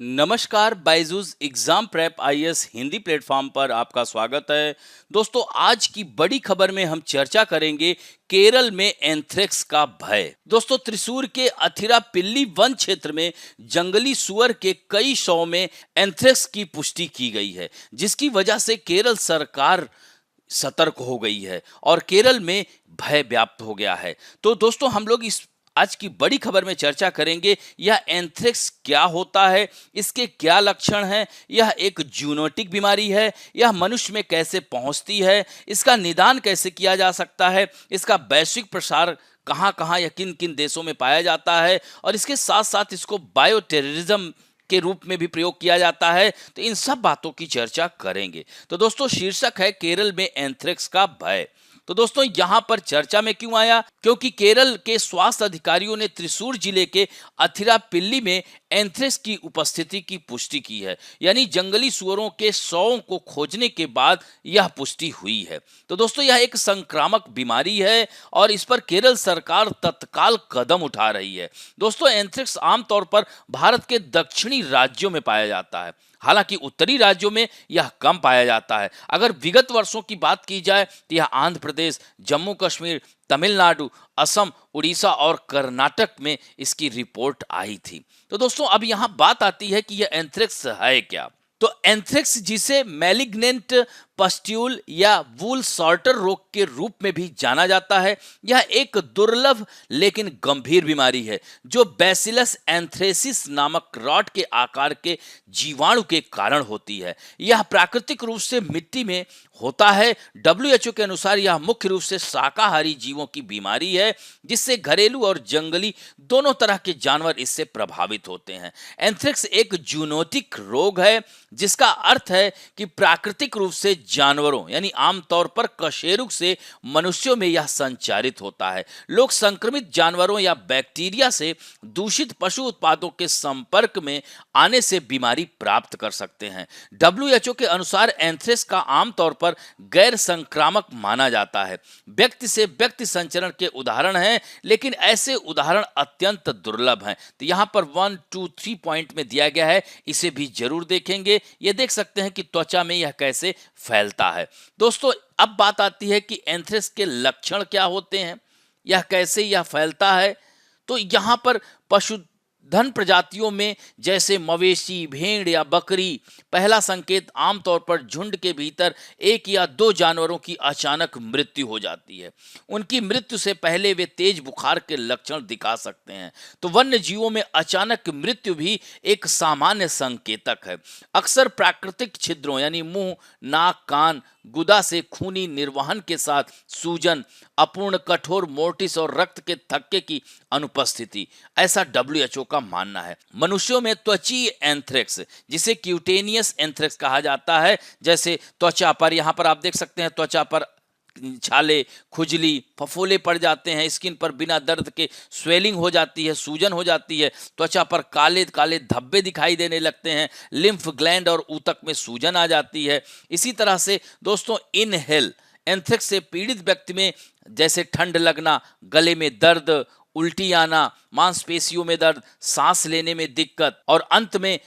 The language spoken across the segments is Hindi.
नमस्कार, Byju's exam prep IAS Hindi platform पर आपका स्वागत है। दोस्तों, आज की बड़ी खबर में हम चर्चा करेंगे केरल में एंथ्रेक्स का भय। दोस्तों, त्रिशूर के अथिरापिल्ली वन क्षेत्र में जंगली सुअर के कई शवों में एंथ्रेक्स की पुष्टि की गई है, जिसकी वजह से केरल सरकार सतर्क हो गई है और केरल में भय व्याप्त हो गया है। तो दोस्तों, हम लोग इस आज की बड़ी खबर में चर्चा करेंगे यह एंथ्रेक्स क्या होता है, इसके क्या लक्षण हैं, यह एक जूनोटिक बीमारी है, यह मनुष्य में कैसे पहुंचती है, इसका निदान कैसे किया जा सकता है, इसका वैश्विक प्रसार कहां कहां या किन किन देशों में पाया जाता है और इसके साथ साथ इसको बायो टेररिज्म के रूप में भी प्रयोग किया जाता है। तो इन सब बातों की चर्चा करेंगे। तो दोस्तों, शीर्षक है केरल में एंथ्रेक्स का भय। तो दोस्तों, यहां पर चर्चा में क्यों आया? क्योंकि केरल के स्वास्थ्य अधिकारियों ने त्रिशूर जिले के अथिरापिल्ली में एंथ्रेक्स की उपस्थिति की पुष्टि की है, यानी जंगली सुअरों के शवों को खोजने के बाद यह पुष्टि हुई है। तो दोस्तों, यह एक संक्रामक बीमारी है और इस पर केरल सरकार तत्काल कदम उठा रही है। दोस्तों, एंथ्रेक्स आमतौर पर भारत के दक्षिणी राज्यों में पाया जाता है, हालांकि उत्तरी राज्यों में यह कम पाया जाता है। अगर विगत वर्षों की बात की जाए तो यह आंध्र प्रदेश, जम्मू कश्मीर, तमिलनाडु, असम, उड़ीसा और कर्नाटक में इसकी रिपोर्ट आई थी। तो दोस्तों, अब यहां बात आती है कि यह एंथ्रेक्स है क्या। तो एंथ्रेक्स, जिसे मैलिग्नेंट पस्ट्यूल या वूल सॉर्टर रोग के रूप में भी जाना जाता है, यह एक दुर्लभ लेकिन गंभीर बीमारी है जो बैसिलस एंथ्रेसिस नामक रॉट के आकार के जीवाणु के कारण होती है। यह प्राकृतिक रूप से मिट्टी में होता है। डब्ल्यूएचओ के अनुसार यह मुख्य रूप से शाकाहारी जीवों की बीमारी है, जिससे घरेलू और जंगली दोनों तरह के जानवर इससे प्रभावित होते हैं। एंथ्रेक्स एक जूनोटिक रोग है, जिसका अर्थ है कि प्राकृतिक रूप से जानवरों यानी आमतौर पर कशेरुक से मनुष्यों में यह संचारित होता है। लोग संक्रमित जानवरों या बैक्टीरिया से दूषित पशु उत्पादों के संपर्क में आने से बीमारी प्राप्त कर सकते हैं। डब्ल्यूएचओ के अनुसार एंथ्रेक्स का आमतौर पर गैर संक्रामक माना जाता है। व्यक्ति से व्यक्ति संचरण के उदाहरण हैं, लेकिन ऐसे उदाहरण अत्यंत दुर्लभ हैं। तो यहां पर 1, 2, 3 पॉइंट में दिया गया है, इसे भी जरूर देखेंगे। ये देख सकते हैं कि त्वचा में यह कैसे फैलता है। दोस्तों, अब बात आती है कि एंथ्रेक्स के लक्षण क्या होते हैं, यह कैसे यह फैलता है। तो यहां पर पशुधन प्रजातियों में जैसे मवेशी, भेड़ या बकरी, पहला संकेत आमतौर पर झुंड के भीतर 1 या 2 जानवरों की अचानक मृत्यु हो जाती है। उनकी मृत्यु से पहले वे तेज बुखार के लक्षण दिखा सकते हैं। तो वन्य जीवों में अचानक मृत्यु भी एक सामान्य संकेतक है। अक्सर प्राकृतिक छिद्रों यानी मुंह, नाक, कान, गुदा से खूनी निर्वहन के साथ सूजन, अपूर्ण कठोर मोर्टिस और रक्त के थक्के की अनुपस्थिति, ऐसा डब्ल्यूएचओ का मानना है। मनुष्यों में त्वचीय एंथ्रेक्स, जिसे क्यूटेनियस एंथ्रेक्स कहा जाता है, जैसे त्वचा पर, यहां पर आप देख सकते हैं त्वचा पर छाले, खुजली, फफोले पड़ जाते हैं, स्किन पर बिना दर्द के स्वेलिंग हो जाती है, सूजन हो जाती है, त्वचा पर काले काले धब्बे दिखाई देने लगते हैं, लिम्फ ग्लैंड और ऊतक में सूजन आ जाती है। इसी तरह से दोस्तों, इनहेल एंथ्रेक्स से पीड़ित व्यक्ति में जैसे ठंड लगना, गले में दर्द, उल्टी आना, मांसपेशियों में दर्द, सांस लेने में दिक्कत और अंत में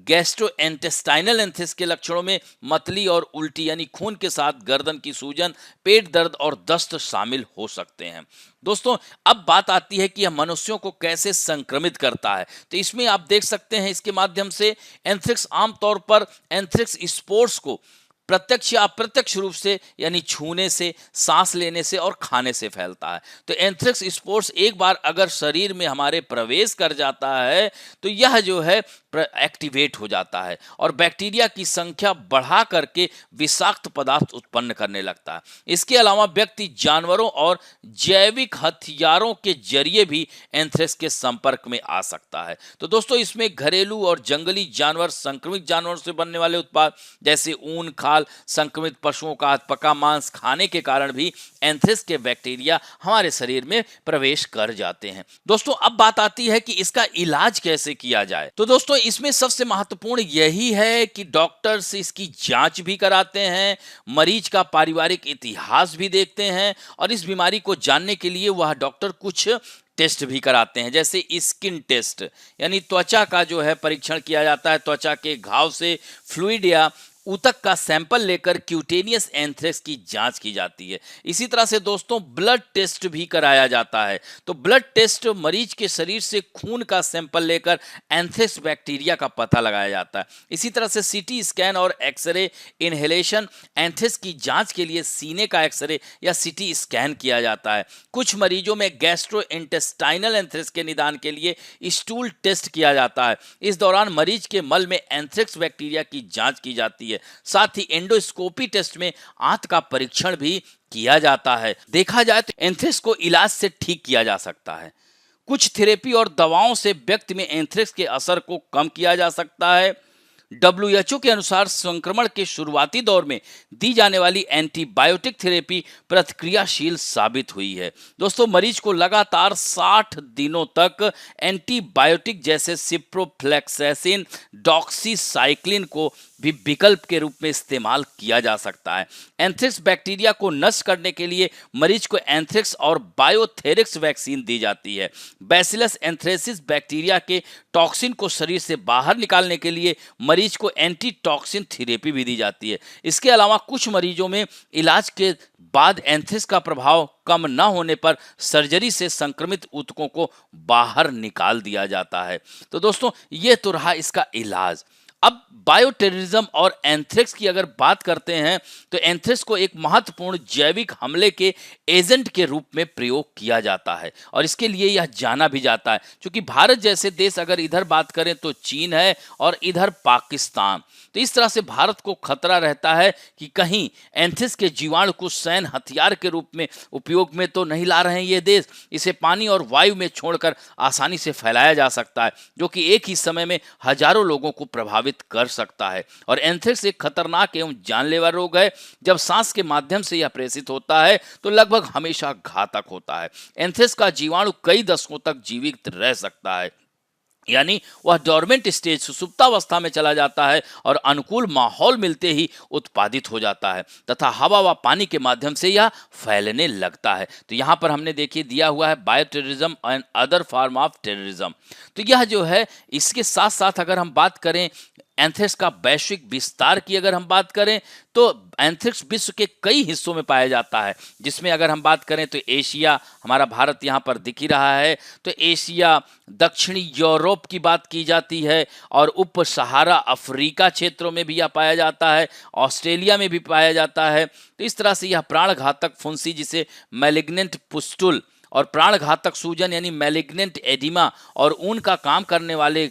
गैस्ट्रोएंटेस्टाइनल एंथ्रेक्स के लक्षणों में मतली और उल्टी यानी खून के साथ गर्दन की सूजन, पेट दर्द और दस्त शामिल हो सकते हैं। दोस्तों, अब बात आती है कि यह मनुष्यों को कैसे संक्रमित करता है। तो इसमें आप देख सकते हैं, इसके माध्यम से एंथ्रेक्स आमतौर पर एंथ्रेक्स स्पोर्स को प्रत्यक्ष या अप्रत्यक्ष रूप से यानी छूने से, सांस लेने से और खाने से फैलता है। तो एंथ्रेक्स स्पोर्स एक बार अगर शरीर में हमारे प्रवेश कर जाता है तो यह जो है एक्टिवेट हो जाता है और बैक्टीरिया की संख्या बढ़ा करके विषाक्त पदार्थ उत्पन्न करने लगता है। इसके अलावा व्यक्ति जानवरों और जैविक हथियारों के जरिए भी एंथ्रेक्स के संपर्क में आ सकता है। तो दोस्तों, इसमें घरेलू और जंगली जानवर, संक्रमित जानवरों से बनने वाले उत्पाद जैसे ऊन, खाल, संक्रमित पशुओं का पका मांस खाने के कारण भी एंथ्रेक्स के बैक्टीरिया हमारे शरीर में प्रवेश कर जाते हैं। दोस्तों, अब बात आती है कि इसका इलाज कैसे किया जाए। तो दोस्तों, इसमें सबसे महत्वपूर्ण यही है कि डॉक्टर्स इसकी जांच भी कराते हैं, मरीज का पारिवारिक इतिहास भी देखते हैं और इस बीमारी को जानने के लिए वह डॉक्टर कुछ टेस्ट भी कराते हैं, जैसे स्किन टेस्ट यानी त्वचा का जो है परीक्षण किया जाता है। त्वचा के घाव से फ्लूइड या ऊतक का सैंपल लेकर क्यूटेनियस एंथ्रेक्स की जांच की जाती है। इसी तरह से दोस्तों ब्लड टेस्ट भी कराया जाता है। तो ब्लड टेस्ट मरीज के शरीर से खून का सैंपल लेकर एंथ्रेक्स बैक्टीरिया का पता लगाया जाता है। इसी तरह से सीटी स्कैन और एक्सरे इनहेलेशन एंथ्रेक्स की जांच के लिए सीने का एक्सरे या सीटी स्कैन किया जाता है। कुछ मरीजों में गैस्ट्रोइंटेस्टाइनल एंथ्रेक्स के निदान के लिए स्टूल टेस्ट किया जाता है। इस दौरान मरीज के मल में एंथ्रेक्स बैक्टीरिया की जांच की जाती है। साथ ही एंडोस्कोपी टेस्ट में आंत का परीक्षण भी किया जाता है। देखा जाए तो एंथ्रेक्स को इलाज से ठीक किया जा सकता है। कुछ थेरेपी और दवाओं से व्यक्ति में एंथ्रेक्स के असर को कम किया जा सकता है। WHO के अनुसार संक्रमण के शुरुआती दौर में दी जाने वाली एंटीबायोटिक थेरेपी प्रतिक्रियाशील साबित हुई है। दोस्तों मरीज को लगातार 60 दिनों तक एंटीबायोटिक जैसे सिप्रोफ्लेक्सेसिन, डॉक्सीसाइक्लिन को भी विकल्प के रूप में इस्तेमाल किया जा सकता है। एंथ्रेक्स बैक्टीरिया को नष्ट करने के लिए मरीज को एंथ्रेक्स और बायोथेरिक्स वैक्सीन दी जाती है। बैसिलस एंथ्रेसिस बैक्टीरिया के टॉक्सिन को शरीर से बाहर निकालने के लिए मरीज को एंटी टॉक्सिन थेरेपी भी दी जाती है। इसके अलावा कुछ मरीजों में इलाज के बाद एंथ्रेक्स का प्रभाव कम न होने पर सर्जरी से संक्रमित ऊतकों को बाहर निकाल दिया जाता है। तो दोस्तों ये तो रहा इसका इलाज। अब बायोटेररिज्म और एंथ्रेक्स की अगर बात करते हैं तो एंथ्रेक्स को एक महत्वपूर्ण जैविक हमले के एजेंट के रूप में प्रयोग किया जाता है और इसके लिए यह जाना भी जाता है। क्योंकि भारत जैसे देश अगर इधर बात करें तो चीन है और इधर पाकिस्तान, तो इस तरह से भारत को खतरा रहता है कि कहीं एंथ्रेक्स के जीवाणु को सैन्य हथियार के रूप में उपयोग में तो नहीं ला रहे हैं ये देश। इसे पानी और वायु में छोड़कर आसानी से फैलाया जा सकता है, जो कि एक ही समय में हजारों लोगों को प्रभावित कर सकता है। और एंथ्रेक्स एक खतरनाक एवं जानलेवा रोग है। जब सांस के माध्यम से यह प्रेषित होता है तो लगभग हमेशा घातक होता है। एंथ्रेक्स का जीवाणु कई दशकों तक जीवित रह सकता है, यानी वह डोरमेंट स्टेज सुसुप्तावस्था में चला जाता है और अनुकूल माहौल मिलते ही उत्पादित हो जाता है तथा हवा व पानी के माध्यम से यह फैलने लगता है। तो यहाँ पर हमने देखिए दिया हुआ है bioterrorism and other form of terrorism. तो यह जो है इसके साथ साथ अगर हम बात करें एंथ्रेक्स का वैश्विक विस्तार की अगर हम बात करें तो एंथ्रेक्स विश्व के कई हिस्सों में पाया जाता है, जिसमें अगर हम बात करें तो एशिया, हमारा भारत यहाँ पर दिख ही रहा है, तो एशिया, दक्षिणी यूरोप की बात की जाती है और उप सहारा अफ्रीका क्षेत्रों में भी यह पाया जाता है, ऑस्ट्रेलिया में भी पाया जाता है। तो इस तरह से यह प्राणघातक फुंसी जिसे मैलिग्नेंट पुस्टुल और प्राणघातक सूजन यानी मैलिग्नेंट एडिमा और ऊन का काम करने वाले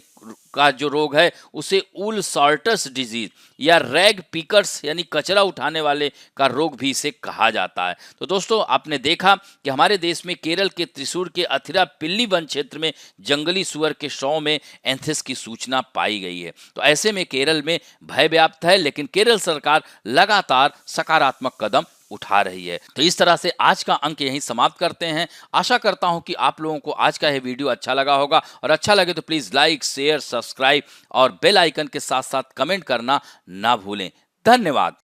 का जो रोग है उसे ऊल सॉल्टर्स डिजीज या रैग पिकर्स यानी कचरा उठाने वाले का रोग भी इसे कहा जाता है। तो दोस्तों आपने देखा कि हमारे देश में केरल के त्रिशूर के अथिरापल्ली वन क्षेत्र में जंगली सुअर के शव में एंथ्रेक्स की सूचना पाई गई है। तो ऐसे में केरल में भय व्याप्त है, लेकिन केरल सरकार लगातार सकारात्मक कदम उठा रही है। तो इस तरह से आज का अंक यहीं समाप्त करते हैं। आशा करता हूं कि आप लोगों को आज का यह वीडियो अच्छा लगा होगा और अच्छा लगे तो प्लीज लाइक, शेयर, सब्सक्राइब और बेल आइकन के साथ साथ कमेंट करना ना भूलें। धन्यवाद।